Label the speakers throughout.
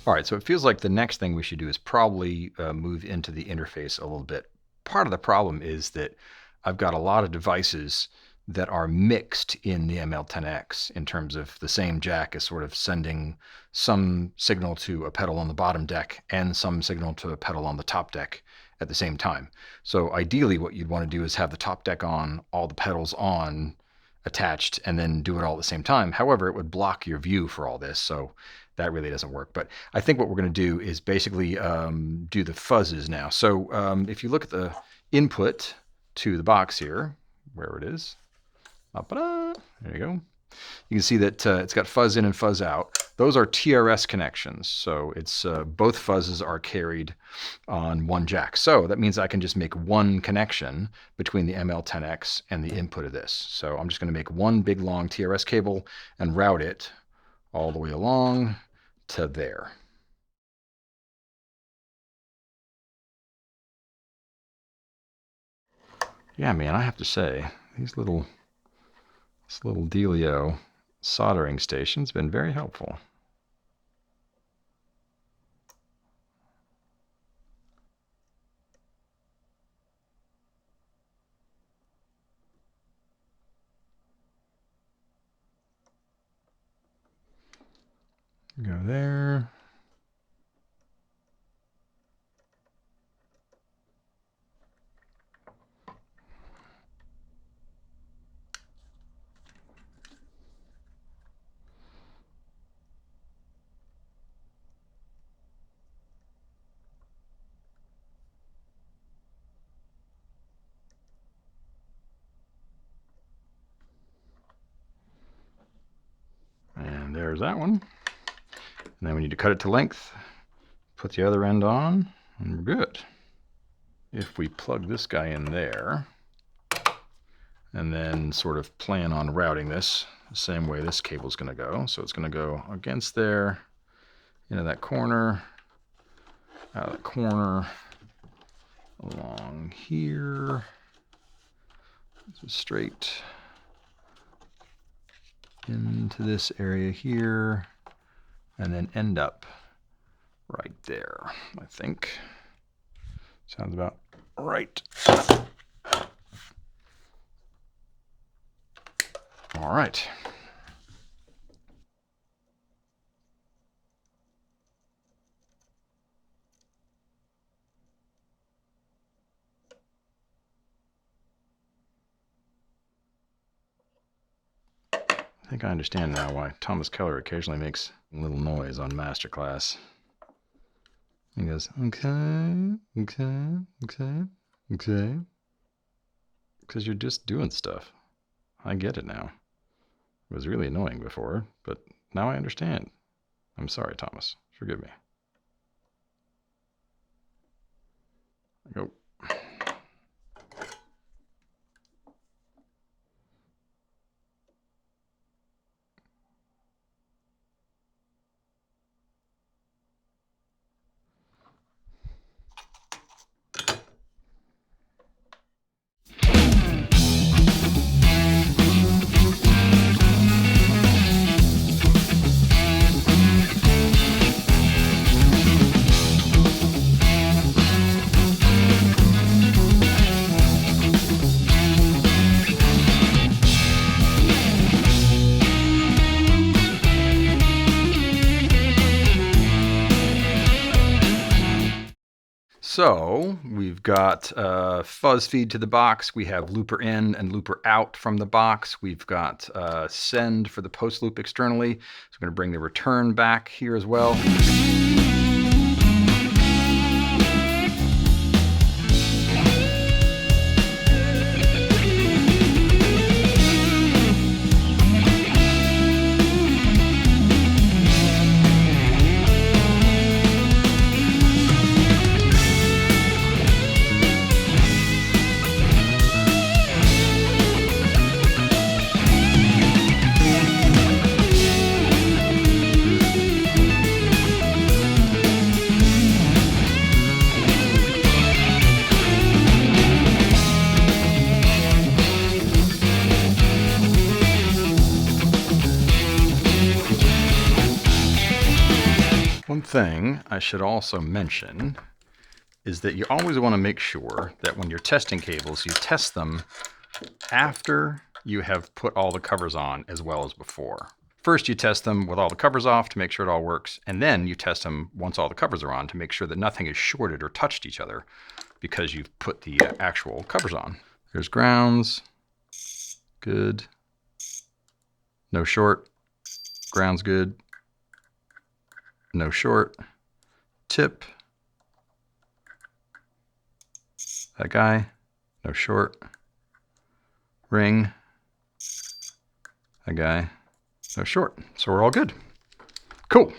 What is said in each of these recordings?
Speaker 1: All right, so it feels like the next thing we should do is probably move into the interface a little bit. Part of the problem is that I've got a lot of devices that are mixed in the ML10X in terms of the same jack is sort of sending some signal to a pedal on the bottom deck and some signal to a pedal on the top deck at the same time. So ideally what you'd want to do is have the top deck on, all the pedals on, attached, and then do it all at the same time. However, it would block your view for all this, so that really doesn't work. But I think what we're going to do is basically do the fuzzes now. So if you look at the input to the box here, where it is, there you go. You can see that it's got fuzz in and fuzz out. Those are TRS connections, so it's both fuzzes are carried on one jack. So that means I can just make one connection between the ML10X and the input of this. So I'm just going to make one big long TRS cable and route it all the way along to there. Yeah, man, I have to say, this little dealio soldering station's been very helpful. Go there. And there's that one. And then we need to cut it to length, put the other end on, and we're good. If we plug this guy in there, and then sort of plan on routing this the same way this cable's going to go. So it's going to go against there, into that corner, out of that corner, along here, just straight into this area here, and then end up right there, I think. Sounds about right. All right. I think I understand now why Thomas Keller occasionally makes a little noise on Masterclass. He goes, okay, okay, okay, okay. Because you're just doing stuff. I get it now. It was really annoying before, but now I understand. I'm sorry, Thomas. Forgive me. Go. So we've got fuzz feed to the box. We have looper in and looper out from the box. We've got send for the post loop externally. So we're going to bring the return back here as well. thing I should also mention is that you always want to make sure that when you're testing cables, you test them after you have put all the covers on as well as before. First, you test them with all the covers off to make sure it all works, and then you test them once all the covers are on to make sure that nothing is shorted or touched each other because you've put the actual covers on. There's grounds, good. No short, grounds good. No short, tip, that guy, no short, ring, that guy, no short. So we're all good. Cool.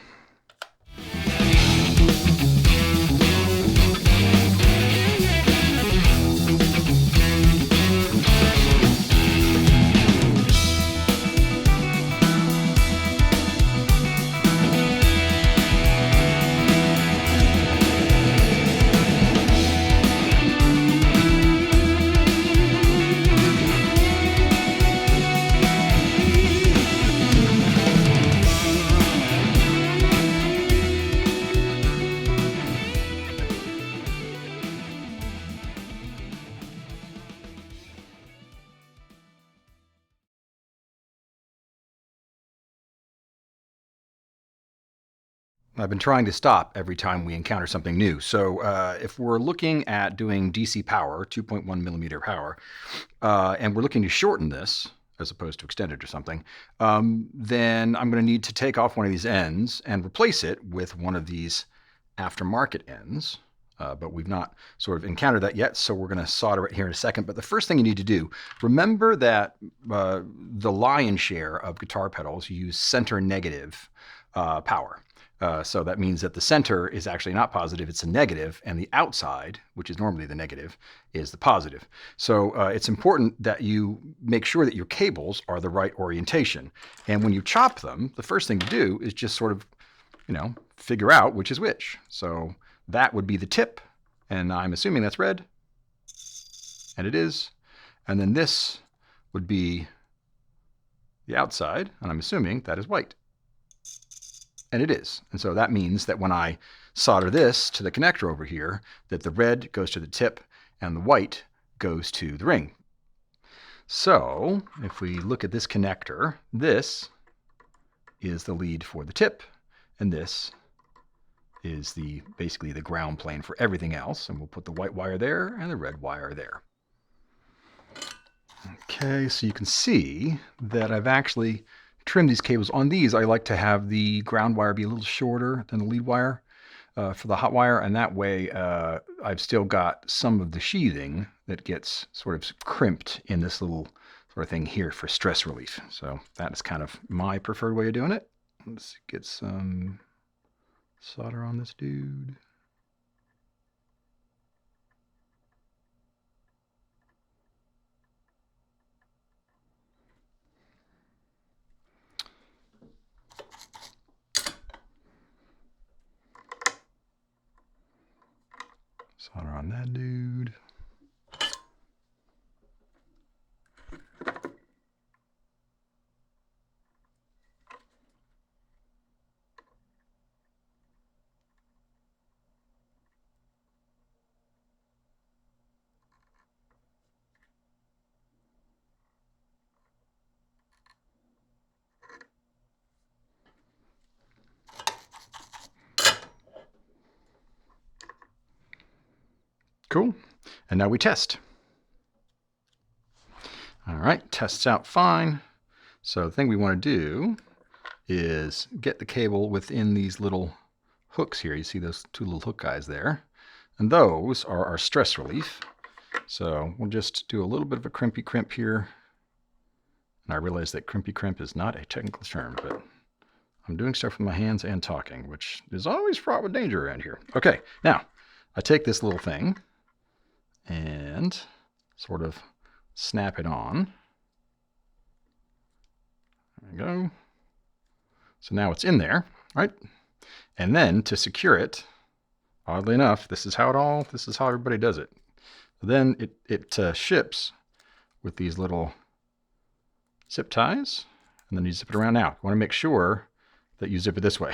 Speaker 1: I've been trying to stop every time we encounter something new. So if we're looking at doing DC power, 2.1 millimeter power, and we're looking to shorten this, as opposed to extend it or something, then I'm going to need to take off one of these ends and replace it with one of these aftermarket ends. But we've not sort of encountered that yet, so we're going to solder it here in a second. But the first thing you need to do, remember that the lion's share of guitar pedals use center negative power. So that means that the center is actually not positive, it's a negative, and the outside, which is normally the negative, is the positive. So it's important that you make sure that your cables are the right orientation. And when you chop them, the first thing to do is just sort of, figure out which is which. So that would be the tip, and I'm assuming that's red, and it is. And then this would be the outside, and I'm assuming that is white. And it is. And so that means that when I solder this to the connector over here, that the red goes to the tip and the white goes to the ring. So if we look at this connector, this is the lead for the tip, and this is basically the ground plane for everything else. And we'll put the white wire there and the red wire there. Okay, so you can see that I've actually trim these cables. On these, I like to have the ground wire be a little shorter than the lead wire for the hot wire, and that way I've still got some of the sheathing that gets sort of crimped in this little sort of thing here for stress relief. So that is kind of my preferred way of doing it. Let's get some solder on this dude. Solder on that dude. Cool. And now we test. All right, tests out fine. So the thing we want to do is get the cable within these little hooks here. You see those two little hook guys there. And those are our stress relief. So we'll just do a little bit of a crimpy crimp here. And I realize that crimpy crimp is not a technical term, but I'm doing stuff with my hands and talking, which is always fraught with danger around here. Okay, now I take this little thing and sort of snap it on. There we go. So now it's in there, right? And then to secure it, oddly enough, this is how everybody does it. Then it ships with these little zip ties, and then you zip it around. Now, you want to make sure that you zip it this way.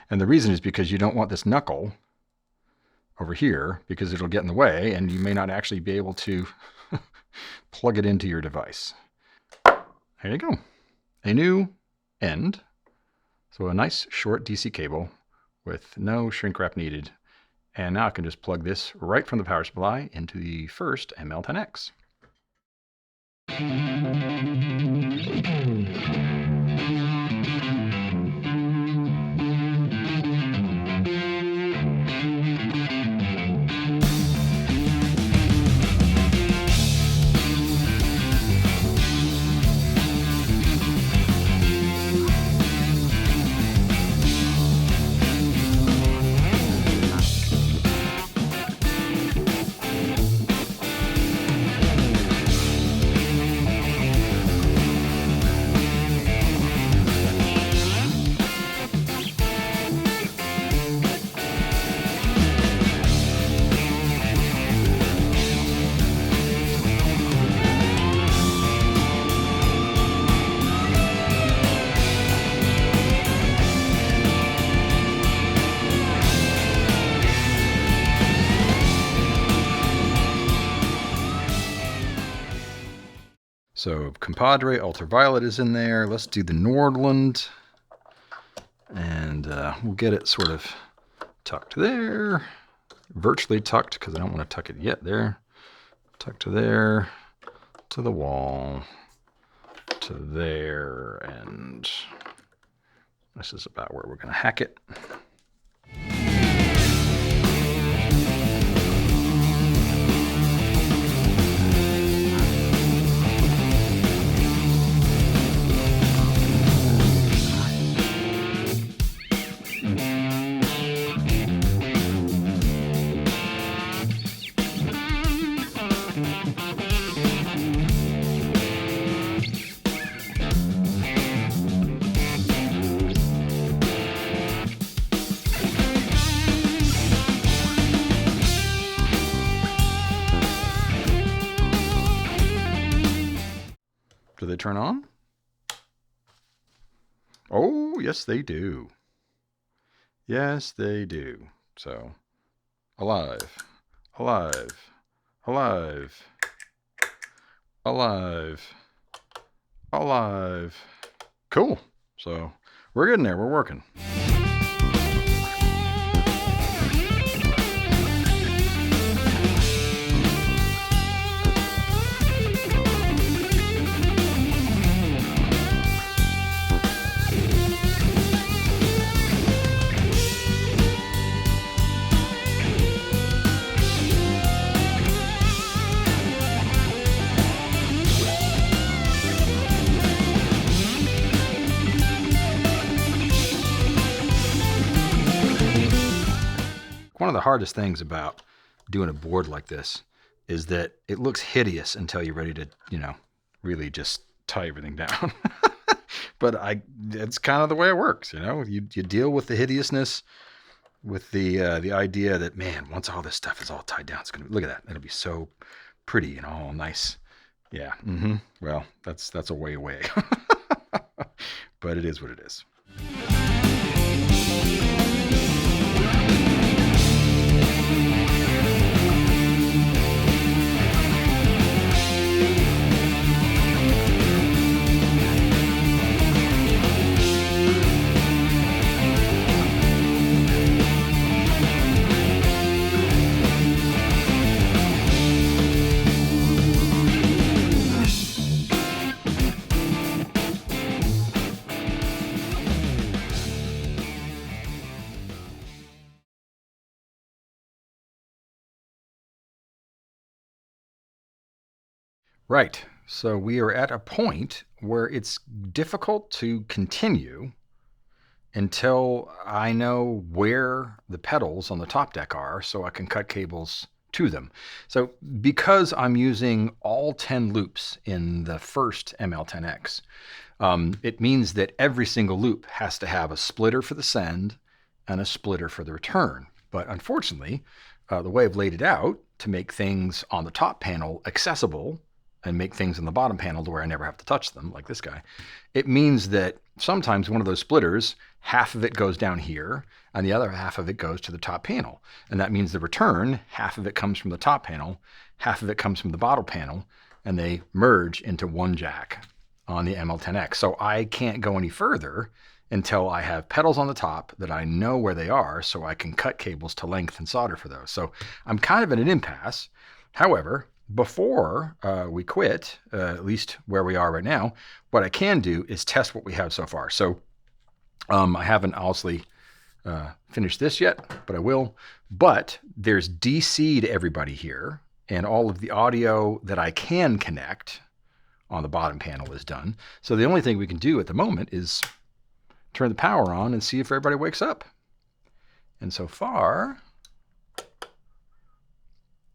Speaker 1: And the reason is because you don't want this knuckle over here because it'll get in the way and you may not actually be able to plug it into your device. There you go. A new end. So a nice short DC cable with no shrink wrap needed. And now I can just plug this right from the power supply into the first ML10X. So Compadre Ultraviolet is in there. Let's do the Nordland. And we'll get it sort of tucked there. Virtually tucked because I don't want to tuck it yet there. Tucked to there, to the wall, to there, and this is about where we're going to hack it. Do they turn on? Oh, yes, they do. Yes, they do. So, alive, alive, alive, alive, alive. Cool. So, we're getting there. We're working. One of the hardest things about doing a board like this is that it looks hideous until you're ready to, really just tie everything down. But it's kind of the way it works, You deal with the hideousness with the idea that, man, once all this stuff is all tied down, it's gonna look at that. It'll be so pretty and all nice. Yeah. Well, that's a way away. But it is what it is. Right. So we are at a point where it's difficult to continue until I know where the pedals on the top deck are so I can cut cables to them. So because I'm using all 10 loops in the first ML10X, it means that every single loop has to have a splitter for the send and a splitter for the return. But unfortunately, the way I've laid it out to make things on the top panel accessible and make things in the bottom panel to where I never have to touch them, like this guy, it means that sometimes one of those splitters, half of it goes down here, and the other half of it goes to the top panel. And that means the return, half of it comes from the top panel, half of it comes from the bottom panel, and they merge into one jack on the ML10X. So I can't go any further until I have pedals on the top that I know where they are, so I can cut cables to length and solder for those. So I'm kind of in an impasse. However, before we quit, at least where we are right now, what I can do is test what we have so far. So I haven't obviously finished this yet, but I will. But there's DC to everybody here, and all of the audio that I can connect on the bottom panel is done. So the only thing we can do at the moment is turn the power on and see if everybody wakes up. And so far,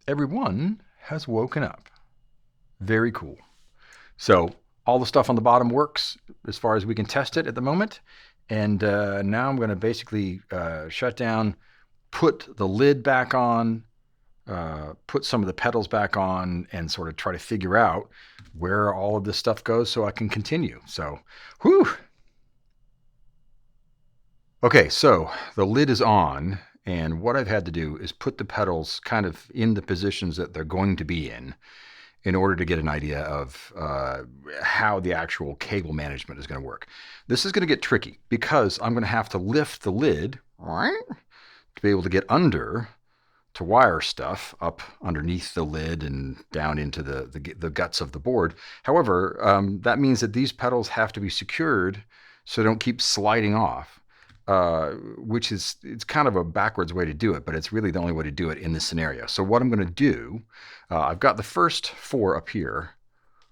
Speaker 1: everyone has woken up. Very cool. So all the stuff on the bottom works as far as we can test it at the moment. And now I'm going to basically shut down, put the lid back on, put some of the pedals back on, and sort of try to figure out where all of this stuff goes so I can continue. So, whew. Okay, so the lid is on, and what I've had to do is put the pedals kind of in the positions that they're going to be in order to get an idea of how the actual cable management is going to work. This is going to get tricky because I'm going to have to lift the lid to be able to get under to wire stuff up underneath the lid and down into the guts of the board. However, that means that these pedals have to be secured so they don't keep sliding off. Which is, it's kind of a backwards way to do it, but it's really the only way to do it in this scenario. So what I'm going to do, I've got the first 4 up here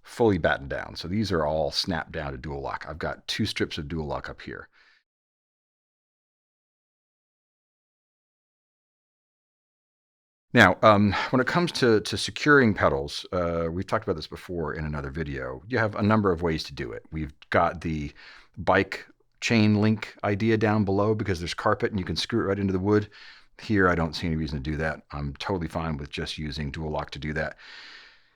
Speaker 1: fully battened down. So these are all snapped down to dual lock. I've got 2 strips of dual lock up here. Now, when it comes to securing pedals, we've talked about this before in another video. You have a number of ways to do it. We've got the bike chain link idea down below because there's carpet and you can screw it right into the wood. Here, I don't see any reason to do that. I'm totally fine with just using dual lock to do that.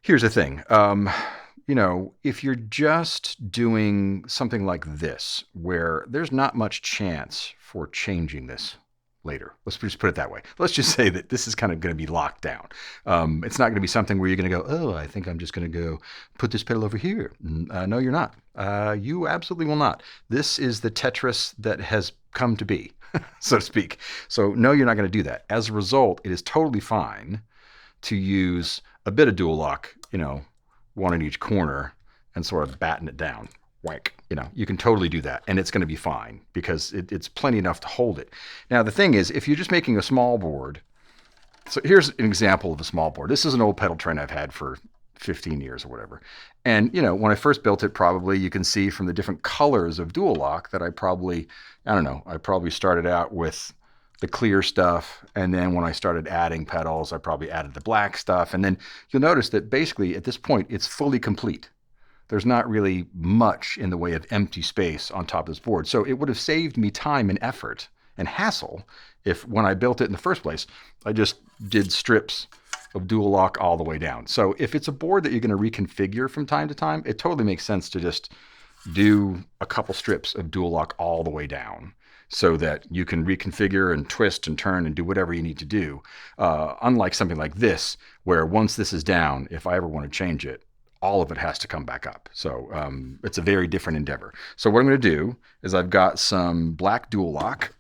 Speaker 1: Here's the thing. You know, if you're just doing something like this, where there's not much chance for changing this later. Let's just put it that way. Let's just say that this is kind of going to be locked down. It's not going to be something where you're going to go, oh, I think I'm just going to go put this pedal over here. No, you're not. You absolutely will not. This is the Tetris that has come to be, so to speak. So no, you're not going to do that. As a result, it is totally fine to use a bit of dual lock, you know, one in each corner and sort of batten it down. Wank. You know, you can totally do that, and it's going to be fine because it's plenty enough to hold it. Now, the thing is, if you're just making a small board, so here's an example of a small board. This is an old pedal train I've had for 15 years or whatever. And, you know, when I first built it, probably you can see from the different colors of dual lock that I probably started out with the clear stuff. And then when I started adding pedals, I probably added the black stuff. And then you'll notice that basically at this point, it's fully complete. There's not really much in the way of empty space on top of this board. So it would have saved me time and effort and hassle if when I built it in the first place, I just did strips of dual lock all the way down. So if it's a board that you're going to reconfigure from time to time, it totally makes sense to just do a couple strips of dual lock all the way down so that you can reconfigure and twist and turn and do whatever you need to do. Unlike something like this, where once this is down, if I ever want to change it, all of it has to come back up. So it's a very different endeavor. So what I'm going to do is I've got some black dual lock,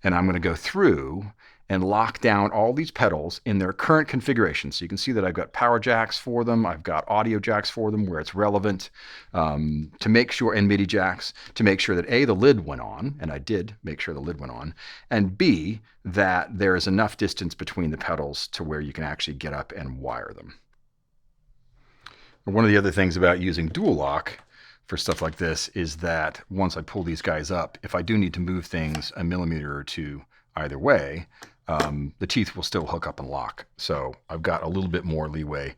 Speaker 1: and I'm going to go through and lock down all these pedals in their current configuration. So you can see that I've got power jacks for them. I've got audio jacks for them where it's relevant to make sure, and MIDI jacks, to make sure that A, the lid went on, and I did make sure the lid went on, and B, that there is enough distance between the pedals to where you can actually get up and wire them. One of the other things about using dual lock for stuff like this is that once I pull these guys up, if I do need to move things a millimeter or two either way, the teeth will still hook up and lock. So I've got a little bit more leeway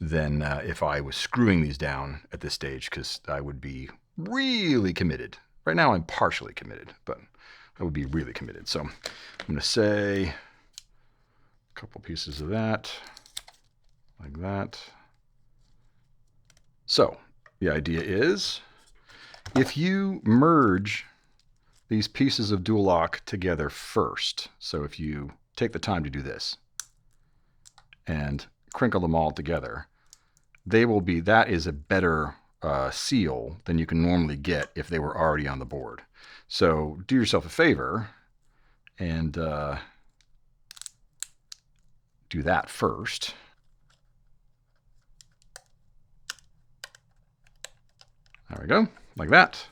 Speaker 1: than if I was screwing these down at this stage, because I would be really committed. Right now I'm partially committed, but I would be really committed. So I'm going to say a couple pieces of that, like that. So the idea is, if you merge these pieces of dual lock together first, so if you take the time to do this and crinkle them all together, that is a better seal than you can normally get if they were already on the board. So do yourself a favor and do that first. There we go, like that.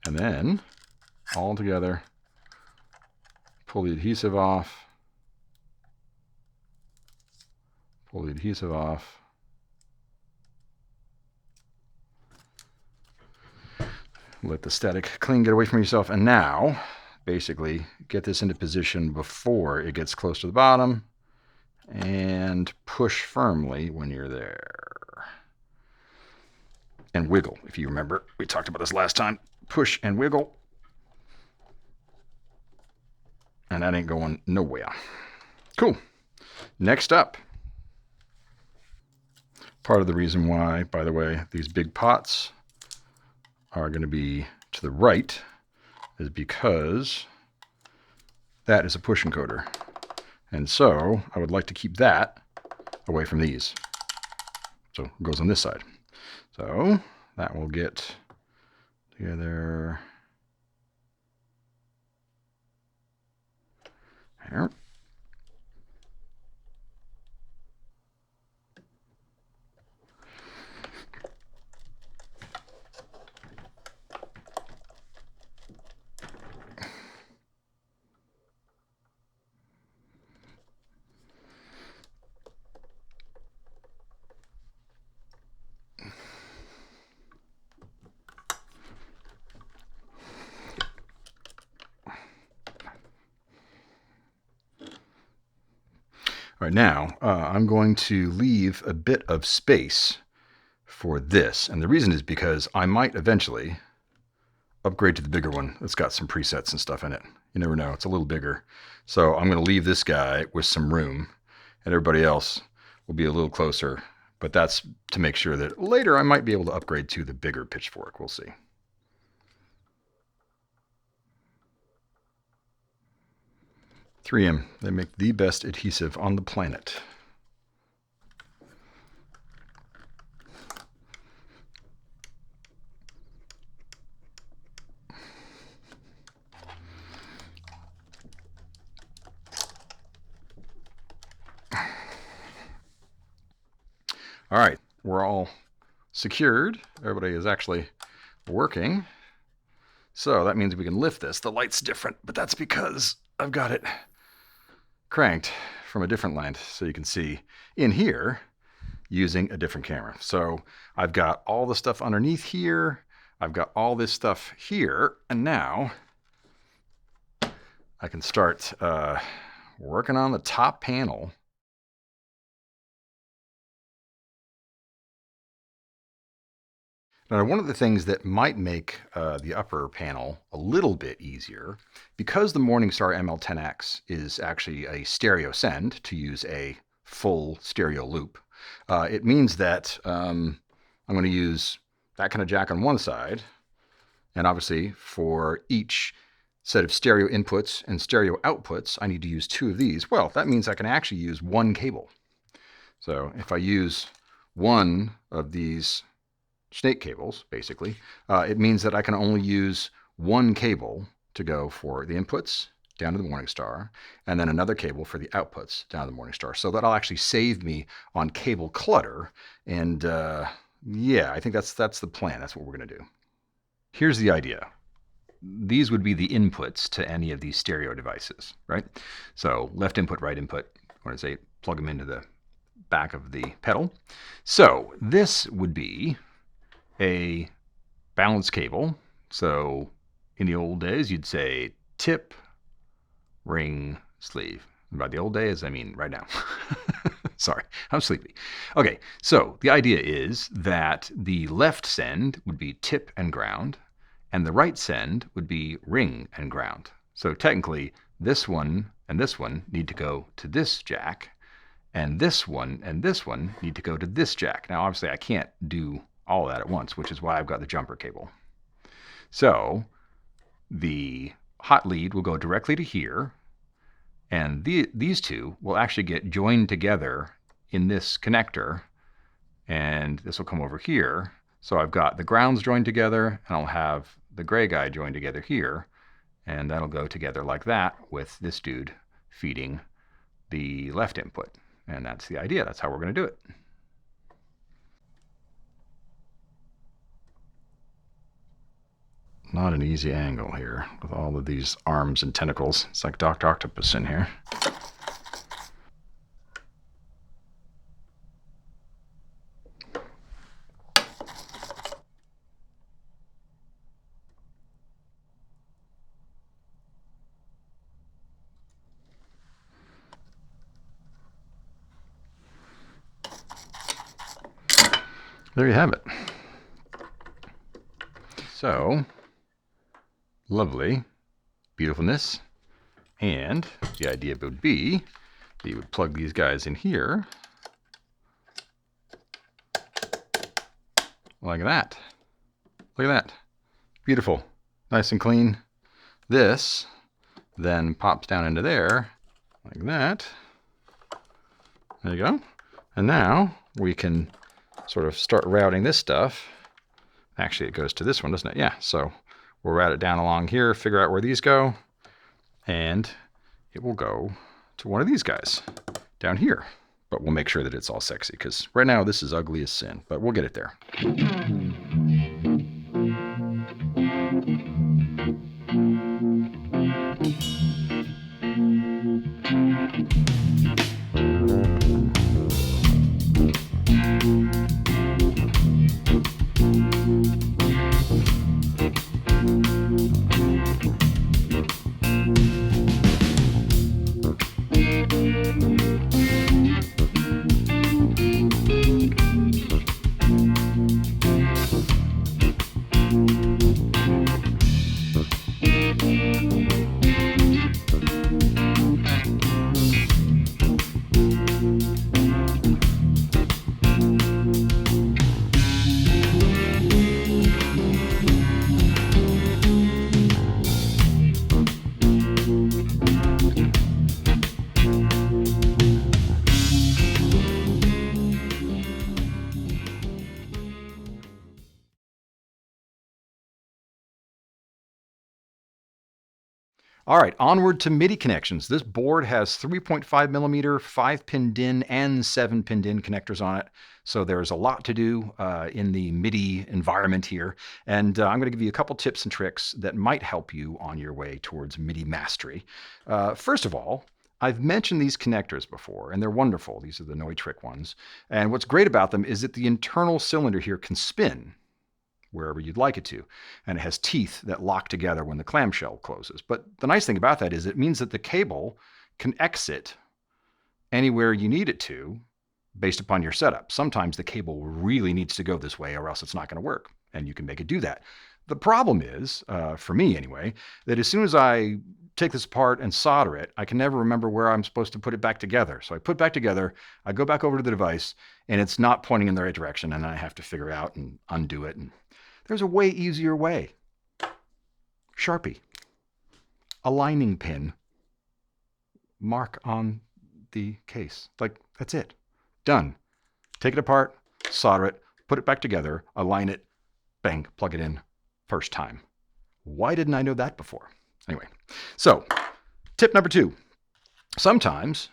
Speaker 1: And then all together, pull the adhesive off, pull the adhesive off. Let the static cling get away from yourself. And now, basically, get this into position before it gets close to the bottom and push firmly when you're there. And wiggle, if you remember. We talked about this last time. Push and wiggle. And that ain't going nowhere. Cool. Next up. Part of the reason why, by the way, these big pots are going to be to the right is because that is a push encoder. And so I would like to keep that away from these. So it goes on this side. So that will get together here. All right, now I'm going to leave a bit of space for this. And the reason is because I might eventually upgrade to the bigger one. It's got some presets and stuff in it. You never know, it's a little bigger. So I'm going to leave this guy with some room, and everybody else will be a little closer. But that's to make sure that later I might be able to upgrade to the bigger pitchfork. We'll see. .3M, they make the best adhesive on the planet. All right, we're all secured. Everybody is actually working. So that means we can lift this. The light's different, but that's because I've got it cranked from a different lens, so you can see in here using a different camera. So I've got all the stuff underneath here. I've got all this stuff here, and now I can start working on the top panel. Now, one of the things that might make the upper panel a little bit easier, because the Morningstar ML10X is actually a stereo send, to use a full stereo loop, it means that I'm going to use that kind of jack on one side, and obviously for each set of stereo inputs and stereo outputs, I need to use two of these. Well, that means I can actually use one cable. So if I use one of these snake cables, basically, it means that I can only use one cable to go for the inputs down to the Morningstar, and then another cable for the outputs down to the Morningstar. So that'll actually save me on cable clutter. And yeah, I think that's the plan. That's what we're going to do. Here's the idea. These would be the inputs to any of these stereo devices, right? So left input, right input, or to say, plug them into the back of the pedal. So this would be a balance cable. So in the old days, you'd say tip, ring, sleeve. And by the old days, I mean right now. Sorry, I'm sleepy. Okay, so the idea is that the left send would be tip and ground, and the right send would be ring and ground. So technically, this one and this one need to go to this jack, and this one and this one need to go to this jack. Now, obviously, I can't do all of that at once, which is why I've got the jumper cable. So the hot lead will go directly to here, and these two will actually get joined together in this connector, and this will come over here. So I've got the grounds joined together, and I'll have the gray guy joined together here, and that'll go together like that with this dude feeding the left input. And that's the idea. That's how we're going to do it. Not an easy angle here with all of these arms and tentacles. It's like Dr. Octopus in here. There you have it. So, lovely beautifulness. And the idea would be that you would plug these guys in here like that. Look at that. Beautiful. Nice and clean. This then pops down into there like that. There you go. And now we can sort of start routing this stuff. Actually, it goes to this one, doesn't it? Yeah, so we'll route it down along here, figure out where these go, and it will go to one of these guys down here. But we'll make sure that it's all sexy, because right now this is ugly as sin, but we'll get it there. All right, onward to MIDI connections. This board has 3.5 millimeter, 5-pin DIN, and 7-pin DIN connectors on it. So there's a lot to do in the MIDI environment here. And I'm going to give you a couple tips and tricks that might help you on your way towards MIDI mastery. First of all, I've mentioned these connectors before, and they're wonderful. These are the Neutrik ones. And what's great about them is that the internal cylinder here can spin wherever you'd like it to. And it has teeth that lock together when the clamshell closes. But the nice thing about that is it means that the cable can exit anywhere you need it to based upon your setup. Sometimes the cable really needs to go this way or else it's not going to work, and you can make it do that. The problem is, for me anyway, that as soon as I take this apart and solder it, I can never remember where I'm supposed to put it back together. So I put it back together, I go back over to the device, and it's not pointing in the right direction, and I have to figure out and undo it. And there's a way easier way. Sharpie. A lining pin. Mark on the case. Like, that's it. Done. Take it apart, solder it, put it back together, align it, bang, plug it in. First time. Why didn't I know that before? Anyway, so tip number 2. Sometimes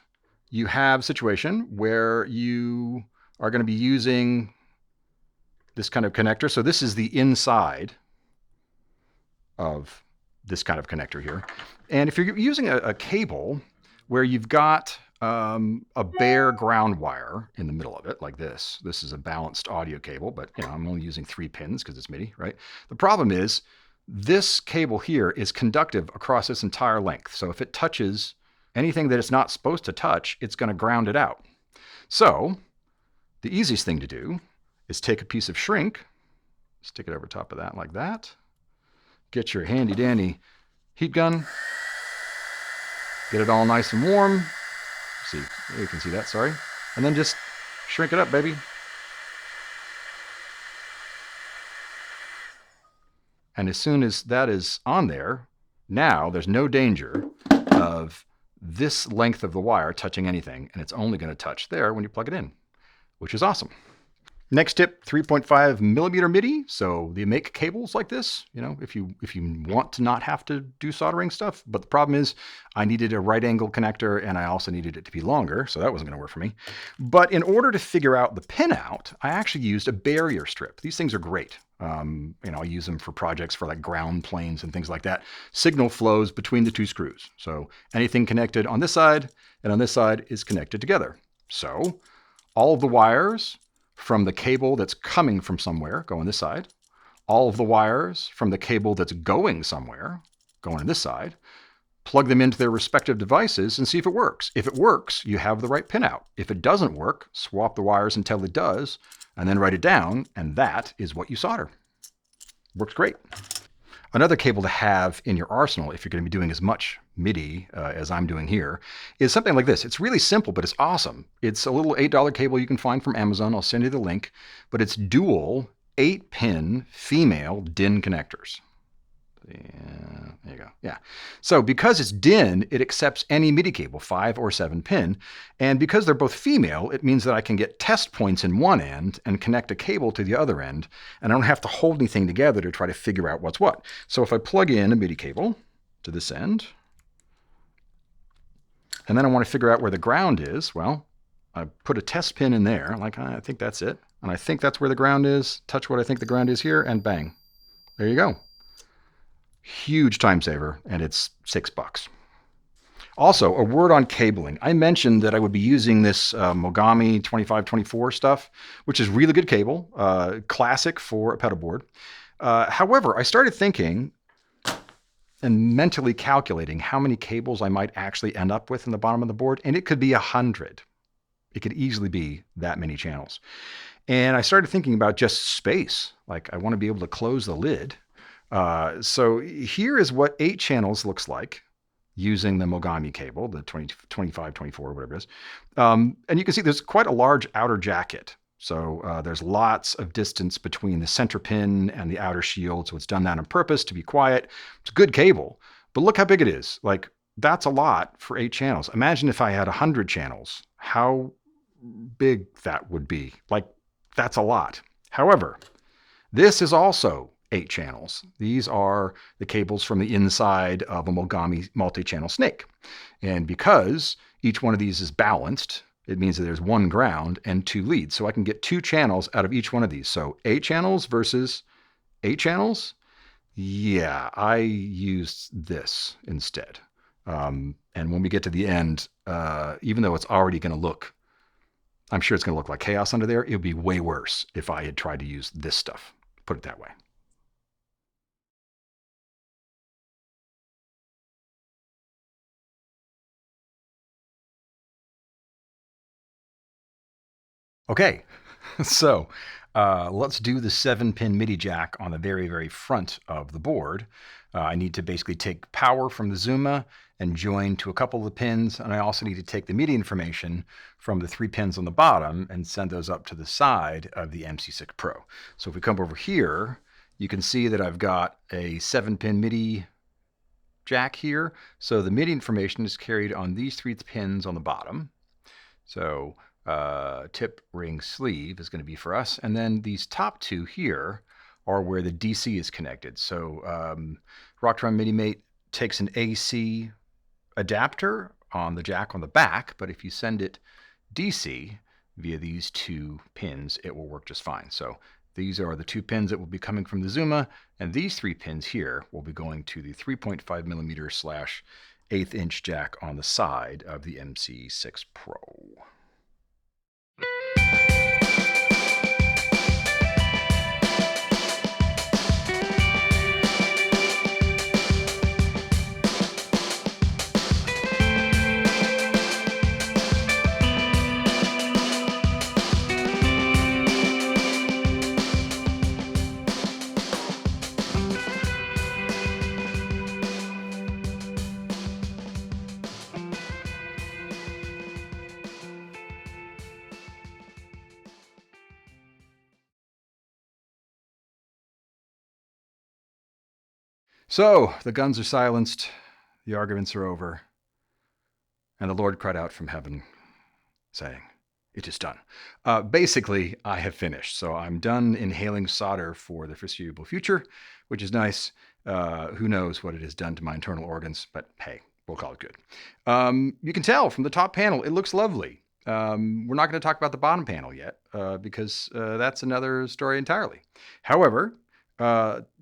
Speaker 1: you have a situation where you are going to be using this kind of connector. So this is the inside of this kind of connector here. And if you're using a cable where you've got a bare ground wire in the middle of it, like this. This is a balanced audio cable, but I'm only using 3 pins because it's MIDI, right? The problem is this cable here is conductive across its entire length. So if it touches anything that it's not supposed to touch, it's going to ground it out. So the easiest thing to do is take a piece of shrink, stick it over top of that like that, get your handy dandy heat gun, get it all nice and warm. See, you can see that, sorry. And then just shrink it up, baby. And as soon as that is on there, now there's no danger of this length of the wire touching anything, and it's only going to touch there when you plug it in, which is awesome. Next tip, 3.5 millimeter MIDI. So they make cables like this, you know, if you want to not have to do soldering stuff. But the problem is I needed a right angle connector and I also needed it to be longer. So that wasn't going to work for me. But in order to figure out the pinout, I actually used a barrier strip. These things are great. You know, I use them for projects for like ground planes and things like that. Signal flows between the two screws. So anything connected on this side and on this side is connected together. So all of the wires from the cable that's coming from somewhere go on this side. All of the wires from the cable that's going somewhere go on this side. Plug them into their respective devices and see if it works. If it works, you have the right pinout. If it doesn't work, swap the wires until it does, and then write it down, and that is what you solder. Works great. Another cable to have in your arsenal, if you're going to be doing as much MIDI as I'm doing here, is something like this. It's really simple, but it's awesome. It's a little $8 cable you can find from Amazon. I'll send you the link, but it's dual 8-pin female DIN connectors. Yeah, there you go. Yeah. So because it's DIN, it accepts any MIDI cable, 5 or 7 pin. And because they're both female, it means that I can get test points in one end and connect a cable to the other end. And I don't have to hold anything together to try to figure out what's what. So if I plug in a MIDI cable to this end, and then I want to figure out where the ground is, well, I put a test pin in there. Like, I think that's it. And I think that's where the ground is. Touch what I think the ground is here, and bang. There you go. Huge time saver, and it's $6. Also, a word on cabling. I mentioned that I would be using this Mogami 2524 stuff, which is really good cable, classic for a pedal board. However, I started thinking and mentally calculating how many cables I might actually end up with in the bottom of the board, and it could be 100. It could easily be that many channels. And I started thinking about just space. Like, I want to be able to close the lid. So here is what 8 channels looks like using the Mogami cable, the 2524, whatever it is. And you can see there's quite a large outer jacket. So there's lots of distance between the center pin and the outer shield. So it's done that on purpose to be quiet. It's a good cable, but look how big it is. Like, that's a lot for 8 channels. Imagine if I had 100 channels, how big that would be. Like, that's a lot. However, this is also 8 channels. These are the cables from the inside of a Mogami multi-channel snake. And because each one of these is balanced, it means that there's 1 ground and 2 leads. So I can get 2 channels out of each one of these. So 8 channels versus 8 channels. Yeah, I used this instead. And when we get to the end, even though it's already going to look, I'm sure it's going to look like chaos under there, it would be way worse if I had tried to use this stuff. Put it that way. Okay, so let's do the 7-pin MIDI jack on the very, very front of the board. I need to basically take power from the Zuma and join to a couple of the pins, and I also need to take the MIDI information from the 3 pins on the bottom and send those up to the side of the MC6 Pro. So if we come over here, you can see that I've got a 7-pin MIDI jack here. So the MIDI information is carried on these 3 pins on the bottom. So tip, ring, sleeve is going to be for us. And then these top 2 here are where the DC is connected. So Rockdrum MIDI Mate takes an AC adapter on the jack on the back, but if you send it DC via these 2 pins, it will work just fine. So these are the 2 pins that will be coming from the Zuma, and these 3 pins here will be going to the 3.5 millimeter / 1/8 inch jack on the side of the MC6 Pro. So the guns are silenced, the arguments are over, and the Lord cried out from heaven, saying, "It is done." Basically, I have finished. So I'm done inhaling solder for the foreseeable future, which is nice. Who knows what it has done to my internal organs, but hey, we'll call it good. You can tell from the top panel, it looks lovely. We're not going to talk about the bottom panel yet because that's another story entirely. However,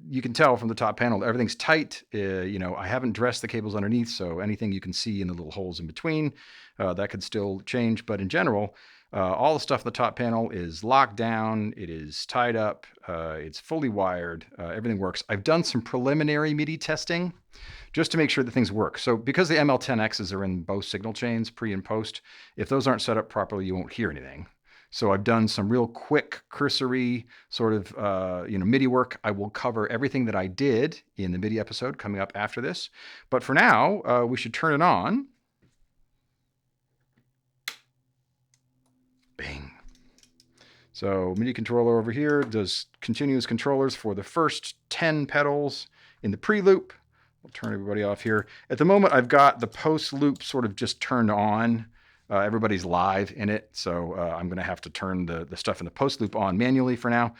Speaker 1: you can tell from the top panel, everything's tight. I haven't dressed the cables underneath, so anything you can see in the little holes in between, that could still change. But in general, all the stuff in the top panel is locked down. It is tied up. It's fully wired. Everything works. I've done some preliminary MIDI testing just to make sure that things work. So because the ML10Xs are in both signal chains, pre and post, if those aren't set up properly, you won't hear anything. So I've done some real quick cursory sort of MIDI work. I will cover everything that I did in the MIDI episode coming up after this. But for now, we should turn it on. Bing. So MIDI controller over here does continuous controllers for the first 10 pedals in the pre-loop. We'll turn everybody off here. At the moment, I've got the post loop sort of just turned on. Everybody's live in it, so I'm going to have to turn the stuff in the post loop on manually for now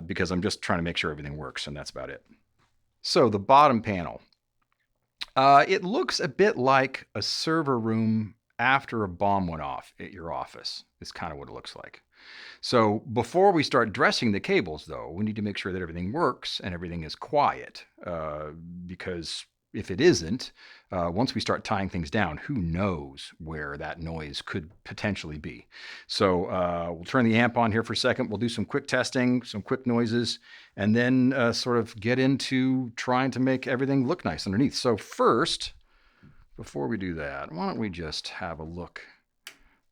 Speaker 1: because I'm just trying to make sure everything works, and that's about it. So the bottom panel. It looks a bit like a server room after a bomb went off at your office. Is kind of what it looks like. So before we start dressing the cables, though, we need to make sure that everything works and everything is quiet because if it isn't, once we start tying things down, who knows where that noise could potentially be. So we'll turn the amp on here for a second. We'll do some quick testing, some quick noises, and then sort of get into trying to make everything look nice underneath. So first, before we do that, why don't we just have a look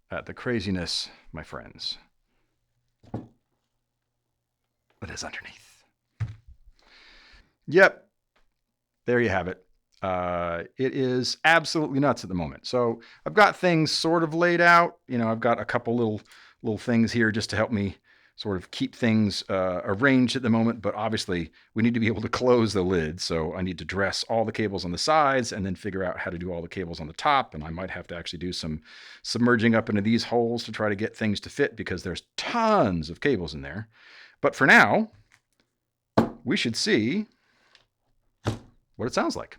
Speaker 1: at the craziness, my friends, that is underneath. Yep, there you have it. It is absolutely nuts at the moment. So I've got things sort of laid out. I've got a couple little things here just to help me sort of keep things arranged at the moment. But obviously, we need to be able to close the lid. So I need to dress all the cables on the sides and then figure out how to do all the cables on the top. And I might have to actually do some submerging up into these holes to try to get things to fit because there's tons of cables in there. But for now, we should see what it sounds like.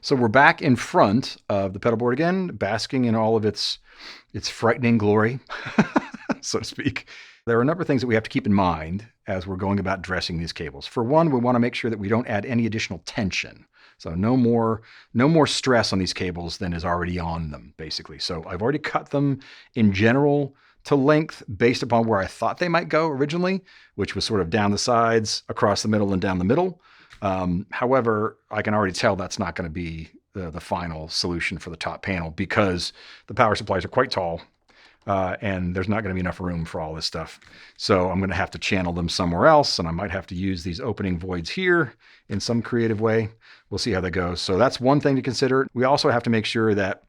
Speaker 1: So we're back in front of the pedalboard again, basking in all of its frightening glory, so to speak. There are a number of things that we have to keep in mind as we're going about dressing these cables. For one, we want to make sure that we don't add any additional tension. So no more stress on these cables than is already on them, basically. So I've already cut them in general to length based upon where I thought they might go originally, which was sort of down the sides, across the middle, and down the middle. However, I can already tell that's not going to be the final solution for the top panel because the power supplies are quite tall. And there's not going to be enough room for all this stuff. So I'm going to have to channel them somewhere else, and I might have to use these opening voids here in some creative way. We'll see how that goes. So that's one thing to consider. We also have to make sure that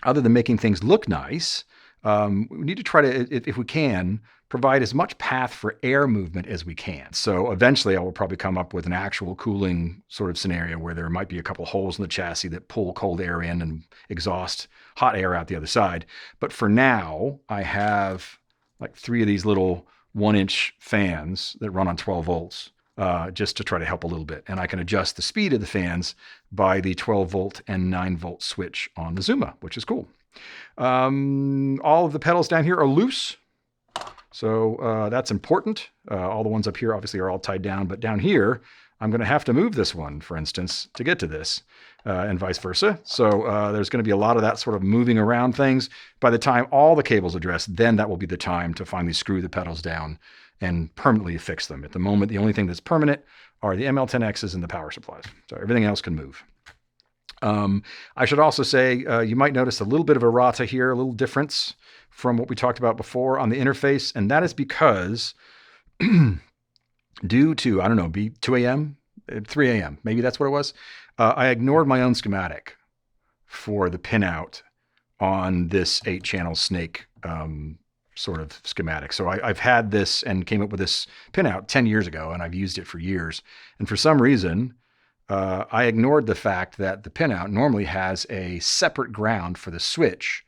Speaker 1: other than making things look nice, we need to try to, if we can, provide as much path for air movement as we can. So eventually I will probably come up with an actual cooling sort of scenario where there might be a couple holes in the chassis that pull cold air in and exhaust hot air out the other side. But for now, I have like 3 of these little 1-inch fans that run on 12 volts just to try to help a little bit. And I can adjust the speed of the fans by the 12 volt and 9 volt switch on the Zuma, which is cool. All of the pedals down here are loose. So that's important. All the ones up here obviously are all tied down, but down here, I'm going to have to move this one, for instance, to get to this, and vice versa. So there's going to be a lot of that sort of moving around things. By the time all the cables are dressed, then that will be the time to finally screw the pedals down and permanently fix them. At the moment, the only thing that's permanent are the ML10Xs and the power supplies. So everything else can move. I should also say, you might notice a little bit of errata here, a little difference from what we talked about before on the interface. And that is because due to, I don't know, 2 a.m., 3 a.m., maybe that's what it was. I ignored my own schematic for the pinout on this 8-channel snake sort of schematic. So I've had this and came up with this pinout 10 years ago, and I've used it for years. And for some reason, I ignored the fact that the pinout normally has a separate ground for the switch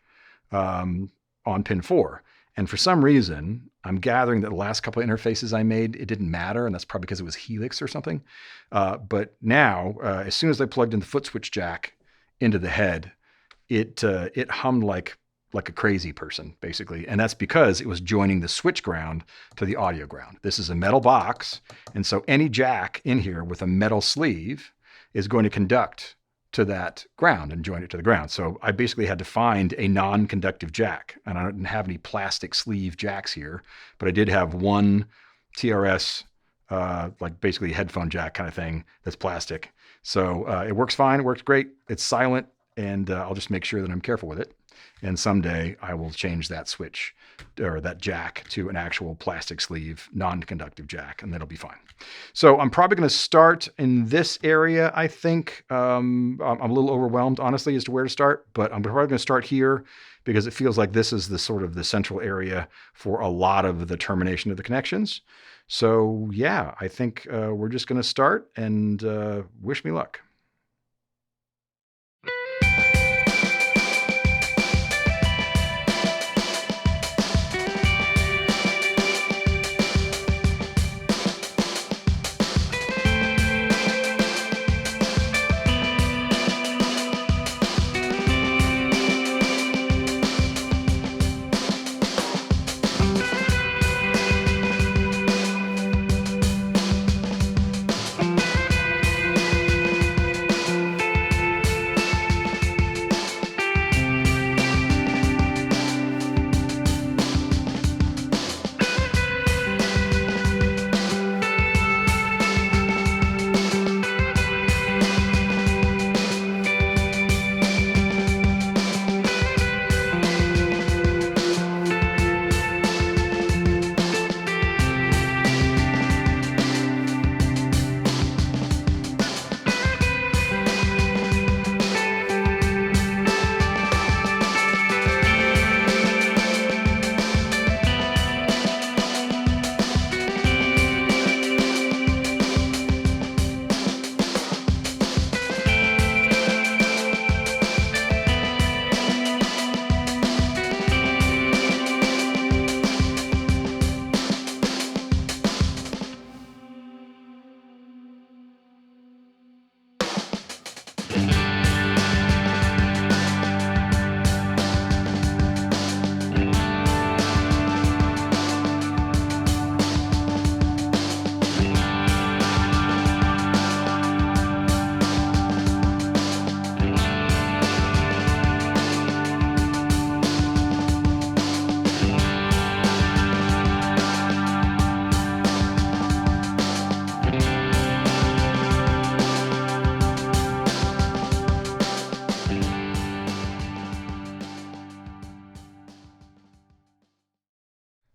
Speaker 1: on pin 4. And for some reason, I'm gathering that the last couple of interfaces I made, it didn't matter, and that's probably because it was Helix or something. But now, as soon as I plugged in the foot switch jack into the head, it hummed like a crazy person, basically. And that's because it was joining the switch ground to the audio ground. This is a metal box, and so any jack in here with a metal sleeve is going to conduct to that ground and join it to the ground. So I basically had to find a non-conductive jack, and I didn't have any plastic sleeve jacks here, but I did have one TRS, like basically headphone jack kind of thing that's plastic. So it works fine, it works great, it's silent, and I'll just make sure that I'm careful with it. And someday I will change that switch or that jack to an actual plastic sleeve, non-conductive jack, and that'll be fine. So I'm probably going to start in this area, I think. I'm a little overwhelmed, honestly, as to where to start, but I'm probably going to start here because it feels like this is the sort of the central area for a lot of the termination of the connections. So yeah, I think we're just going to start and wish me luck.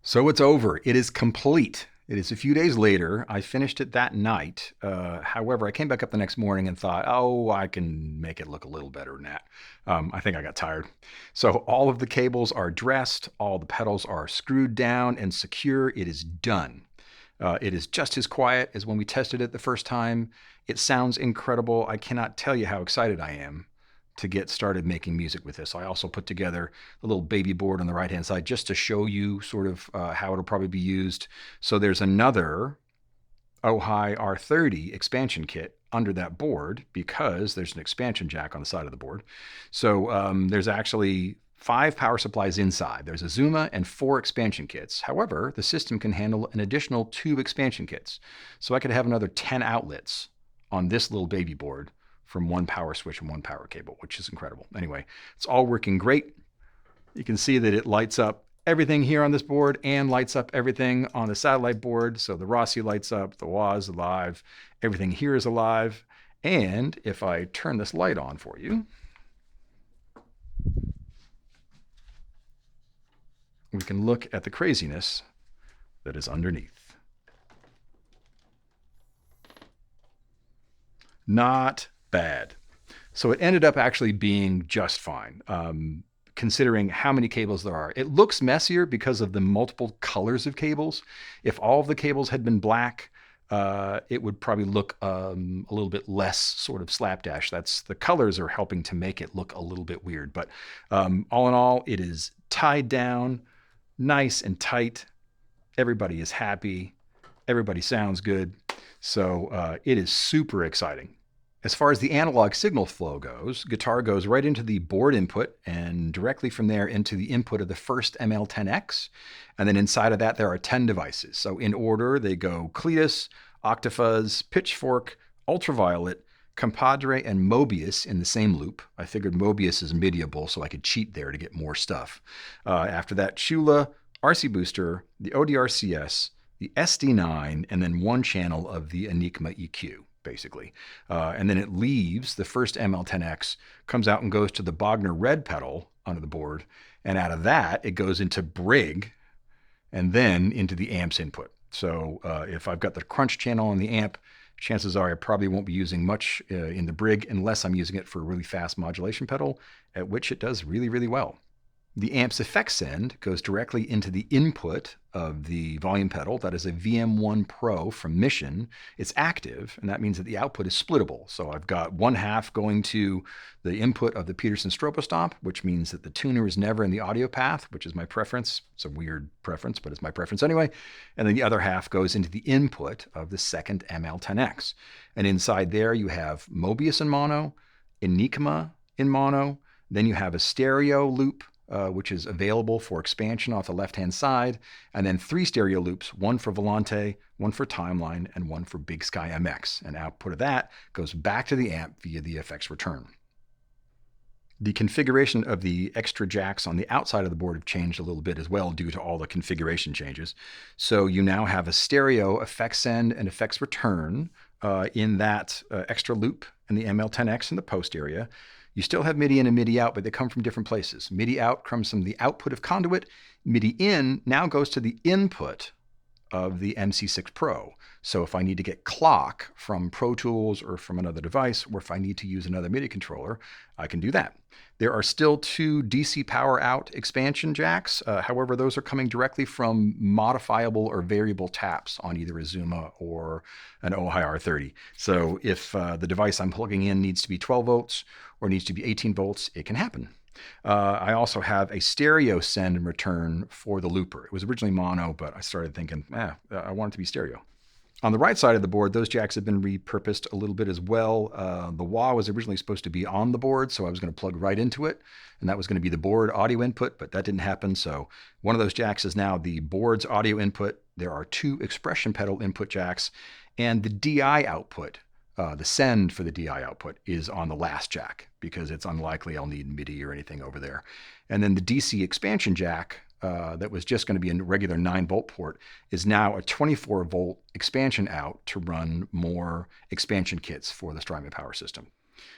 Speaker 1: So it's over. It is complete. It is a few days later. I finished it that night. However, I came back up the next morning and thought, oh, I can make it look a little better than that. I think I got tired. So all of the cables are dressed, all the pedals are screwed down and secure. It is done. It is just as quiet as when we tested it the first time. It sounds incredible. I cannot tell you how excited I am to get started making music with this. I also put together a little baby board on the right hand side just to show you sort of how it'll probably be used. So there's another Ojai R30 expansion kit under that board because there's an expansion jack on the side of the board. So there's actually 5 power supplies inside. There's a Zuma and 4 expansion kits. However, the system can handle an additional 2 expansion kits. So I could have another 10 outlets on this little baby board from 1 power switch and 1 power cable, which is incredible. Anyway, it's all working great. You can see that it lights up everything here on this board and lights up everything on the satellite board. So the Rossi lights up, the wah is alive, everything here is alive. And if I turn this light on for you, we can look at the craziness that is underneath. Not bad. So it ended up actually being just fine, considering how many cables there are. It looks messier because of the multiple colors of cables. If all of the cables had been black, it would probably look a little bit less sort of slapdash. The colors are helping to make it look a little bit weird. But all in all, it is tied down, nice and tight. Everybody is happy. Everybody sounds good. So it is super exciting. As far as the analog signal flow goes, guitar goes right into the board input and directly from there into the input of the first ML10X. And then inside of that, there are 10 devices. So in order, they go Cletus, Octafuzz, Pitchfork, Ultraviolet, Compadre, and Mobius in the same loop. I figured Mobius is MIDIable, so I could cheat there to get more stuff. After that, Chula, RC Booster, the ODRCS, the SD9, and then 1 channel of the Enigma EQ, basically. And then it leaves the first ML10X, comes out and goes to the Bogner red pedal under the board. And out of that, it goes into Brig and then into the amps input. So if I've got the crunch channel on the amp, chances are I probably won't be using much in the Brig unless I'm using it for a really fast modulation pedal, at which it does really, really well. The amp's effects send goes directly into the input of the volume pedal. That is a VM1 Pro from Mission. It's active, and that means that the output is splittable. So I've got 1/2 going to the input of the Peterson Stroppostomp, which means that the tuner is never in the audio path, which is my preference. It's a weird preference, but it's my preference anyway. And then the other half goes into the input of the second ML10X. And inside there, you have Mobius in mono, Enigma in mono. Then you have a stereo loop, which is available for expansion off the left-hand side, and then 3 stereo loops, 1 for Volante, 1 for Timeline, and 1 for Big Sky MX. And output of that goes back to the amp via the effects return. The configuration of the extra jacks on the outside of the board have changed a little bit as well due to all the configuration changes. So you now have a stereo effects send and effects return in that extra loop in the ML10X in the post area. You still have MIDI in and MIDI out, but they come from different places. MIDI out comes from the output of conduit. MIDI in now goes to the input of the MC6 Pro. So if I need to get clock from Pro Tools or from another device, or if I need to use another MIDI controller, I can do that. There are still 2 DC power out expansion jacks. However, those are coming directly from modifiable or variable taps on either a Zuma or an Ojai R30. So if the device I'm plugging in needs to be 12 volts or needs to be 18 volts, it can happen. I also have a stereo send and return for the looper. It was originally mono, but I started thinking, I want it to be stereo. On the right side of the board, those jacks have been repurposed a little bit as well. The wah was originally supposed to be on the board, so I was going to plug right into it, and that was going to be the board audio input, but that didn't happen. So one of those jacks is now the board's audio input. There are 2 expression pedal input jacks, and the DI output, the send for the DI output, is on the last jack because it's unlikely I'll need MIDI or anything over there. And then the DC expansion jack, that was just going to be a regular 9-volt port, is now a 24-volt expansion out to run more expansion kits for the Strymon power system.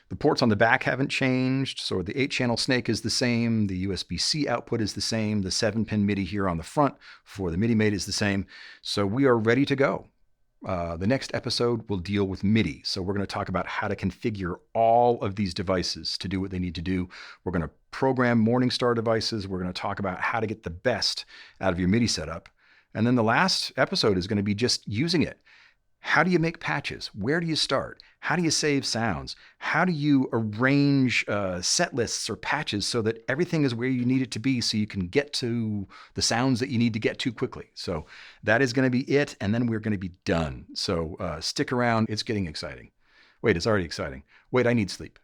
Speaker 1: The ports on the back haven't changed, so the 8-channel snake is the same, the USB-C output is the same, the 7-pin MIDI here on the front for the MIDI mate is the same, so we are ready to go. The next episode will deal with MIDI, so we're going to talk about how to configure all of these devices to do what they need to do. We're going to program Morningstar devices, we're going to talk about how to get the best out of your MIDI setup, and then the last episode is going to be just using it. How do you make patches? Where do you start? How do you save sounds? How do you arrange set lists or patches so that everything is where you need it to be so you can get to the sounds that you need to get to quickly? So that is going to be it, and then we're going to be done. So stick around. It's getting exciting. Wait, it's already exciting. Wait, I need sleep.